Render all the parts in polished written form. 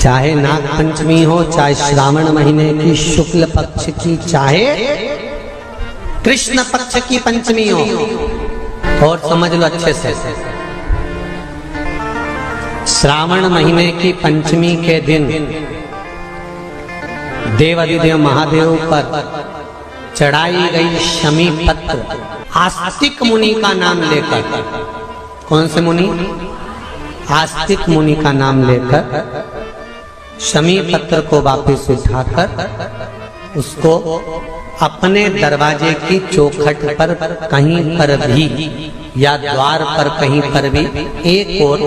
चाहे नाग पंचमी हो, चाहे श्रावण महीने की शुक्ल पक्ष की, चाहे कृष्ण पक्ष की पंचमी हो, और समझ लो अच्छे से, श्रावण महीने की पंचमी के दिन देवाधिदेव महादेव पर चढ़ाई गई शमी पत्र आस्तिक मुनि का नाम लेकर, कौन से मुनि? आस्तिक मुनि का नाम लेकर शमी पत्र को वापस उठाकर उसको अपने दरवाजे की चौखट पर कहीं पर भी या द्वार पर कहीं पर भी एक ओर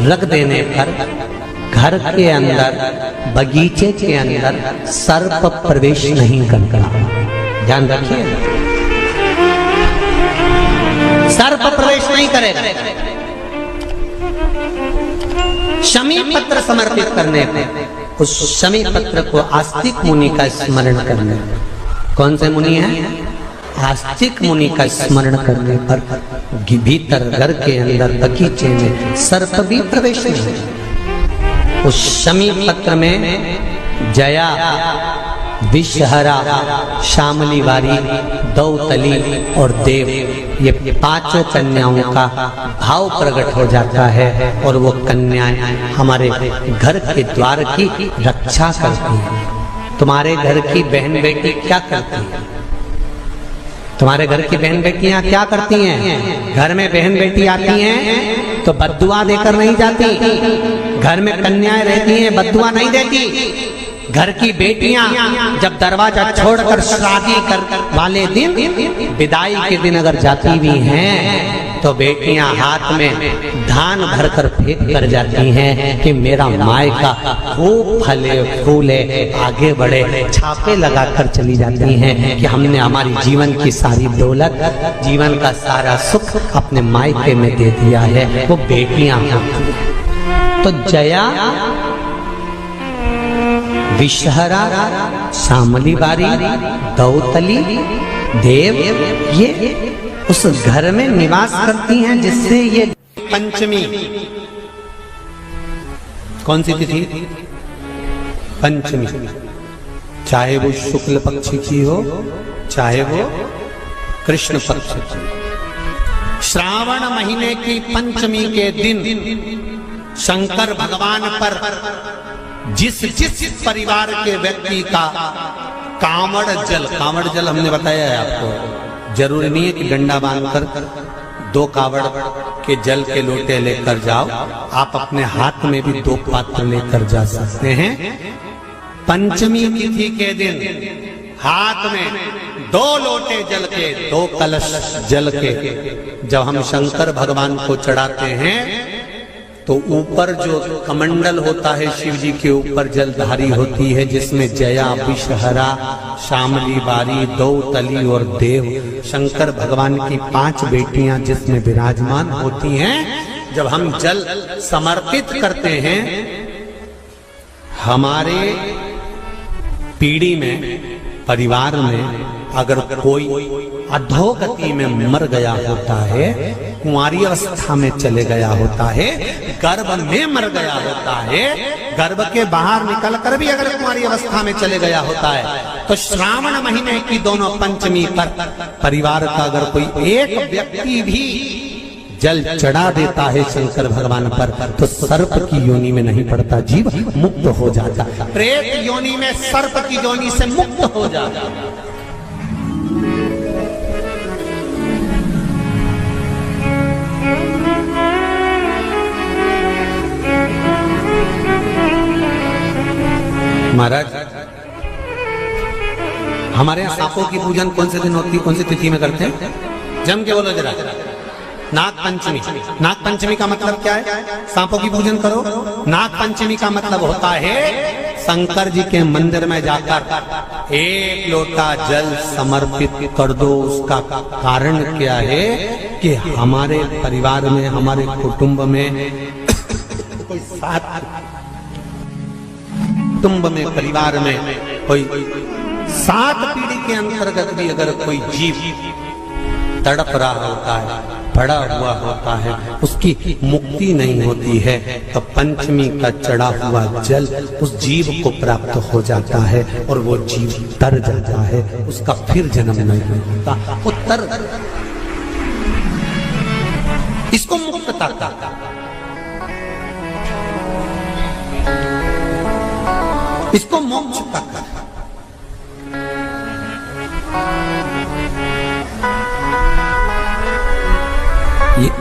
रख देने पर घर के अंदर, बगीचे के अंदर सर्प प्रवेश नहीं करता। ध्यान रखिए, सर्प प्रवेश नहीं करेगा। शमी पत्र समर्पित करने पर, उस शमी पत्र को आस्तिक मुनि का स्मरण करने, कौन से मुनि है? आस्तिक मुनि का स्मरण करने पर भीतर घर के अंदर बगीचे में सर्प भी प्रवेश नहीं। उस शमी पत्र में जया, विषहरा, शामली वारी, दौतली और देव, ये पांचों कन्याओं का भाव प्रकट हो जाता है और वो कन्याएं हमारे घर के द्वार की रक्षा करती हैं। तुम्हारे घर की बहन बेटी क्या करती है? तुम्हारे घर की बहन बेटियां क्या करती हैं? घर में बहन बेटी आती हैं तो बद्दुआ देकर नहीं जाती। घर में कन्याएं रहती हैं, बद्दुआ नहीं देती। घर की बेटियां जब दरवाजा छोड़कर शादी कर वाले दिन, विदाई के दिन अगर जाती भी हैं तो बेटियां हाथ में धान भरकर फेंक कर जाती हैं कि मेरा मायका खूब फले फूले, आगे बढ़े। छापे लगाकर चली जाती हैं कि हमने हमारी जीवन की सारी दौलत, जीवन का सारा सुख अपने मायके में दे दिया है। वो बेटियां होती हैं। तो जया, विषहरा, शामली बारी, दौतली, देव, ये उस घर में निवास करती हैं जिससे ये पंचमी, कौन सी तिथि? पंचमी, चाहे वो शुक्ल पक्ष की हो, चाहे वो कृष्ण पक्ष की। श्रावण महीने की पंचमी के दिन शंकर भगवान पर जिस परिवार के व्यक्ति का कांवड़ जल हमने बताया है आपको, जरूरी नहीं है कि डंडा बांधकर 2 कावड़ के जल के लोटे लेकर जाओ, आप अपने हाथ में भी 2 पात्र लेकर जा सकते हैं। पंचमी तिथि के दिन हाथ में 2 लोटे जल के, 2 कलश जल के जब हम शंकर भगवान को चढ़ाते हैं तो ऊपर जो कमंडल होता है शिव जी के ऊपर जलधारी होती है, जिसमें जया, विषहरा, शामली बारी, दौतली और देव, शंकर भगवान की 5 बेटियां जिसमें विराजमान होती हैं। जब हम जल समर्पित करते हैं, हमारे पीढ़ी में, परिवार में अगर कोई अधोगति में मर गया होता है, कुंवारी अवस्था में चले गया होता है, गर्भ में मर गया होता है, गर्भ के बाहर निकलकर भी अगर कुंवारी अवस्था में चले गया होता है, तो श्रावण महीने की दोनों पंचमी पर परिवार का अगर कोई एक व्यक्ति भी जल चढ़ा देता है शंकर भगवान पर, तो सर्प की योनि में नहीं पड़ता, जीव मुक्त हो जाता, प्रेत योनि में, सर्प की योनि से मुक्त हो जाता। महाराज, हमारे यहाँ सांपों की पूजन कौन से दिन होती, कौन सी तिथि में करते हैं? जम के बोलो जरा। नाग पंचमी। नाग पंचमी का मतलब क्या है? सांपों की पूजन करो। नाग पंचमी का मतलब होता है शंकर जी के मंदिर में जाकर 1 लोटा जल समर्पित कर दो। उसका कारण क्या है कि हमारे परिवार में, हमारे कुटुंब में कोई 7 कुटुंब में, परिवार में कोई 7 पीढ़ी के अंतर्गत भी अगर कोई जीव तड़प रहा होता है, पड़ा हुआ होता है, उसकी मुक्ति नहीं होती है, तो पंचमी का चढ़ा हुआ जल उस जीव को प्राप्त हो जाता है और वो जीव तर जाता है, उसका फिर जन्म नहीं होता, वो तर। इसको मुक्तता का, इसको मोक्ष का।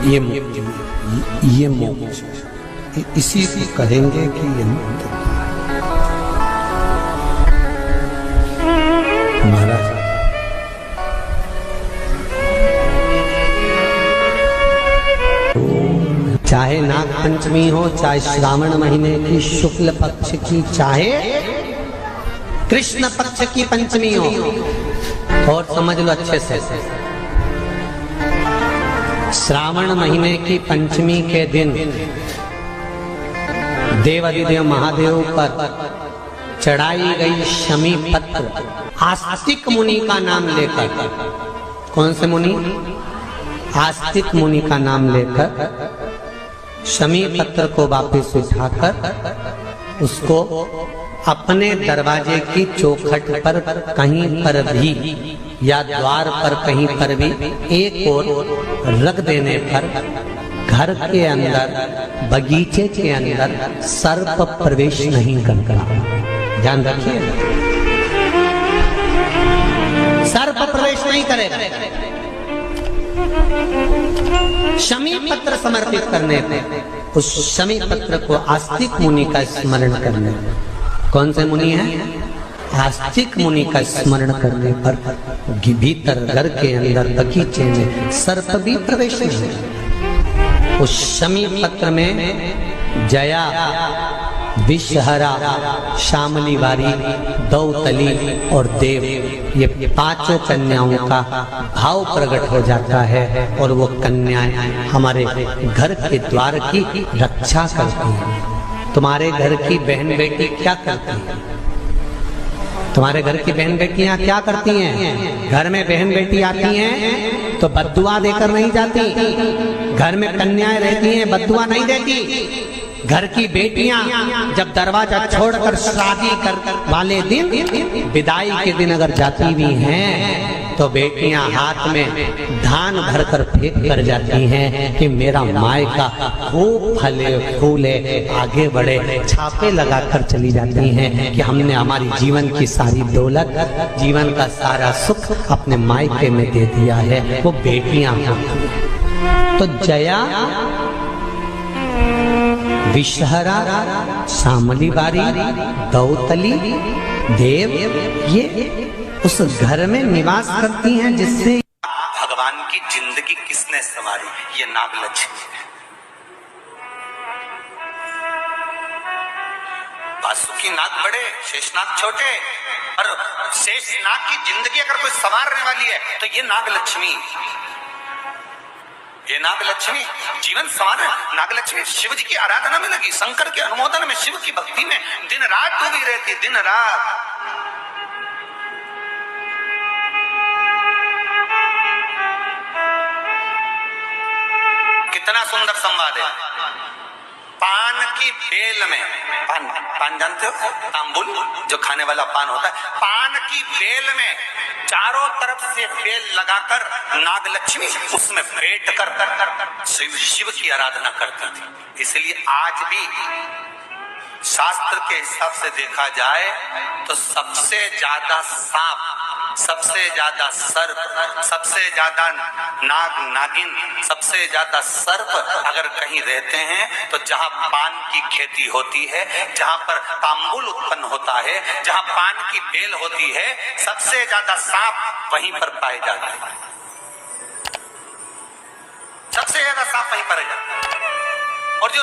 ये मोक्ष, इसी को कहेंगे कि ये मुक्त। महाराज चाहे नाग पंचमी हो, चाहे श्रावण महीने की शुक्ल पक्ष की, चाहे कृष्ण पक्ष की पंचमी हो, और समझ लो अच्छे से, श्रावण महीने की पंचमी के दिन देवाधिदेव महादेव पर चढ़ाई गई शमी पत्र आस्तिक मुनि का नाम लेकर, कौन से मुनि? आस्तिक मुनि का नाम लेकर शमी पत्र को वापस उठाकर उसको अपने दरवाजे की चौखट पर कहीं पर भी या द्वार पर कहीं पर भी एक ओर रख देने पर घर के अंदर, बगीचे के अंदर सर्प प्रवेश नहीं करता। ध्यान रखिए, सर्प प्रवेश नहीं करेगा। शमी पत्र समर्पित करने पर, उस शमी पत्र को आस्तिक मुनि का स्मरण करने, कौन से मुनि है? आस्तिक मुनि का स्मरण करने पर भीतर घर के अंदर बगीचे में सर्प भी प्रवेश नहीं। उस शमी पत्र में जया, विषहरा, शामली वारी, दौतली और देव, ये पांचों कन्याओं का भाव प्रकट हो जाता है और वो कन्याएं हमारे घर के द्वार की रक्षा करती हैं। तुम्हारे घर की बहन बेटी क्या करती है? तुम्हारे घर की बहन बेटियां क्या करती हैं? घर में बहन बेटी आती हैं तो बद्दुआ देकर नहीं जाती। घर में कन्याएं रहती हैं, बद्दुआ नहीं देती। घर की बेटियां जब दरवाजा छोड़कर शादी कर वाले दिन, विदाई के दिन अगर जाती भी हैं तो बेटियां हाथ में धान भरकर फेंक कर जाती हैं कि मेरा मायका खूब फले फूले आगे बढ़े। छापे लगाकर चली जाती हैं कि हमने हमारी जीवन की सारी दौलत, जीवन का सारा सुख अपने मायके में दे दिया है। वो बेटियां तो जया, विषहरा, शामली बारी, दौतली, देव, ये उस घर में निवास करती हैं जिससे भगवान की जिंदगी किसने संवारी? ये नागलक्ष्मी है। वासुकी नाग बड़े, शेषनाग छोटे, और शेषनाग की जिंदगी अगर कोई संवारने वाली है तो ये नागलक्ष्मी, ये नागलक्ष्मी जीवन संवार। नागलक्ष्मी शिव जी की आराधना में लगी, शंकर के अनुमोदन में, शिव की भक्ति में दिन रात डूबी रहती, दिन रात। कितना सुंदर संवाद है। पान की बेल में, पान, पान जानते हो? तांबुल, जो खाने वाला पान होता है, पान की बेल में चारों तरफ से बेल लगाकर नागलक्ष्मी उसमें बैठ कर शिव की आराधना करती थी। इसलिए आज भी शास्त्र के हिसाब से देखा जाए तो सबसे ज्यादा सांप, सबसे ज्यादा सर्प, सबसे ज्यादा नाग नागिन, सबसे ज्यादा सर्प अगर कहीं रहते हैं तो जहां पान की खेती होती है, जहां पर तांबुल उत्पन्न होता है, जहां पान की बेल होती है, सबसे ज्यादा सांप वहीं पर पाए जाते हैं। सबसे ज्यादा सांप वहीं पर जाते हैं। और जो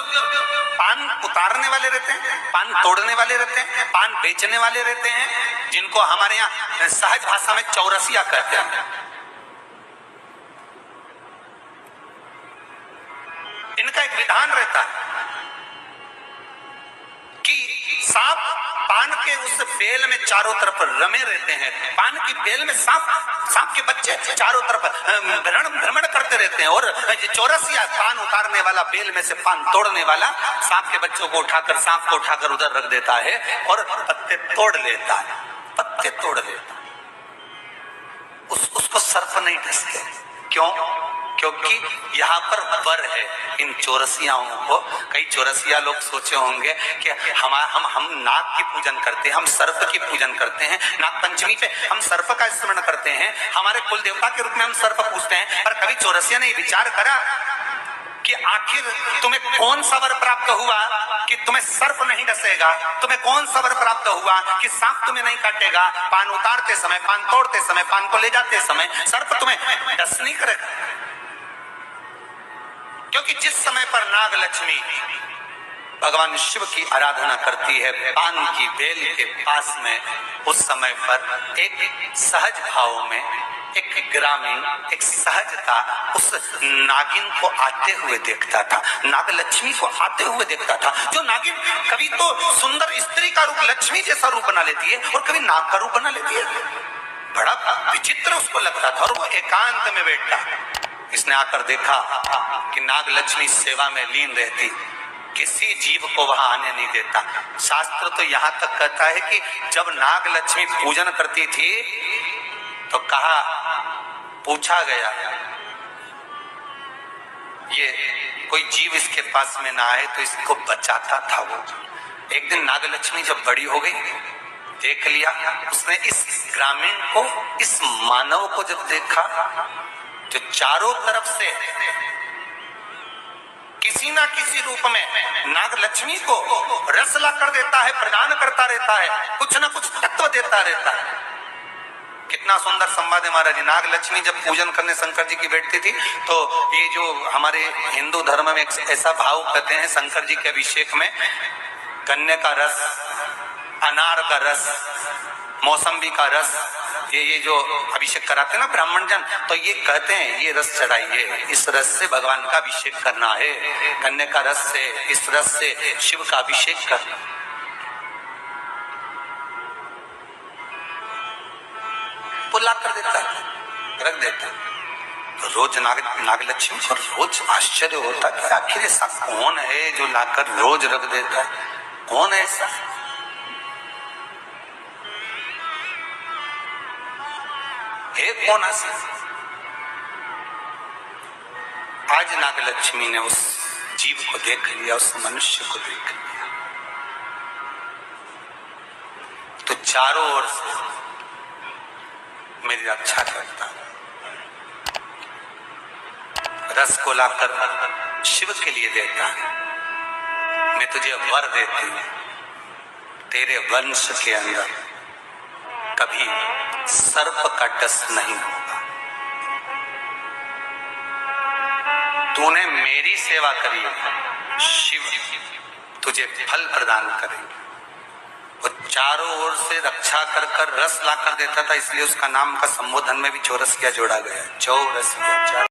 पान उतारने वाले रहते हैं, पान तोड़ने वाले रहते हैं, पान बेचने वाले रहते हैं, जिनको हमारे यहाँ सहज भाषा में चौरसिया कहते हैं, इनका एक विधान रहता है कि सांप पान के उस बेल में चारों तरफ रमे रहते हैं। पान की बेल में सांप के बच्चे चारों तरफ भ्रमण करते रहते हैं, और चौरसिया पान उतारने वाला, बेल में से पान तोड़ने वाला, सांप के बच्चों को उठाकर, सांप को उठाकर उधर रख देता है और पत्ते तोड़ लेता है, पत्ते तोड़ लेता है। उसको सर्प नहीं डसते। क्यों? क्योंकि यहाँ पर वर है इन चौरसियाओं को। कई चौरसिया लोग सोचे होंगे कि हम नाग की पूजन करते हैं, हम सर्प की पूजन करते हैं, नाग पंचमी पे हम सर्प का स्मरण करते हैं, हमारे कुल देवता के रूप में हम सर्प पूजते हैं। पर कभी चौरसिया ने विचार करा कि आखिर तुम्हें कौन सा वर प्राप्त हुआ कि तुम्हें सर्प नहीं डसेगा? तुम्हें कौन सा वर प्राप्त हुआ कि सांप तुम्हें नहीं काटेगा? पान उतारते समय, पान तोड़ते समय, पान को ले जाते समय सर्प तुम्हें डस नहीं करेगा। क्योंकि जिस समय पर नाग लक्ष्मी भगवान शिव की आराधना करती है पान की बेल के पास में, उस समय पर एक सहज भाव में, एक ग्रामीण, एक सहजता उस नागिन को आते हुए देखता था, नाग लक्ष्मी को आते हुए देखता था। जो नागिन कभी तो सुंदर स्त्री का रूप, लक्ष्मी जैसा रूप बना लेती है, और कभी नाग का रूप बना लेती है। बड़ा विचित्र उसको लगता था। और वो एकांत में बैठा, इसने आकर देखा कि नाग लक्ष्मी सेवा में लीन रहती, किसी जीव को वहां आने नहीं देता। शास्त्र तो यहाँ तक कहता है कि जब नाग लक्ष्मी पूजन करती थी तो कहा, पूछा गया, ये कोई जीव इसके पास में ना आए तो इसको बचाता था वो। एक दिन नाग लक्ष्मी जब बड़ी हो गई, देख लिया उसने इस ग्रामीण को, इस मानव को जब देखा जो चारों तरफ से किसी ना किसी रूप में नाग लक्ष्मी को रसला कर देता है, प्रदान करता रहता है, कुछ ना कुछ तत्व देता रहता है। कितना सुंदर संवाद है महाराज जी। नाग लक्ष्मी जब पूजन करने शंकर जी की बैठती थी तो ये जो हमारे हिंदू धर्म में एक ऐसा भाव कहते हैं, शंकर जी के अभिषेक में गन्ने का रस, अनार का रस, मौसम्बी का रस, ये जो अभिषेक कराते हैं ना ब्राह्मण जन, तो ये कहते हैं ये रस चढ़ाइए, इस रस से भगवान का अभिषेक करना है, गन्ने का रस से, इस रस से शिव का अभिषेक करना। पुला कर देता है, रख देता है। तो रोज नाग लक्ष्मी को रोज आश्चर्य होता कि आखिर ऐसा कौन है जो लाकर रोज रख देता है, कौन है ऐसा? कौन ऐसा? आज नाग लक्ष्मी ने उस जीव को देख लिया, उस मनुष्य को देख लिया, तो चारों ओर से मेरी रक्षा करता, रस को लाकर शिव के लिए देता है। मैं तुझे वर देती हूं, तेरे वंश के अंदर कभी सर्प का डस नहीं होगा। तूने मेरी सेवा करी, शिव तुझे फल प्रदान करेंगे। वो चारों ओर से रक्षा कर कर रस ला कर देता था, इसलिए उसका नाम का संबोधन में भी चौरसिया जोड़ा गया, चौरसिया।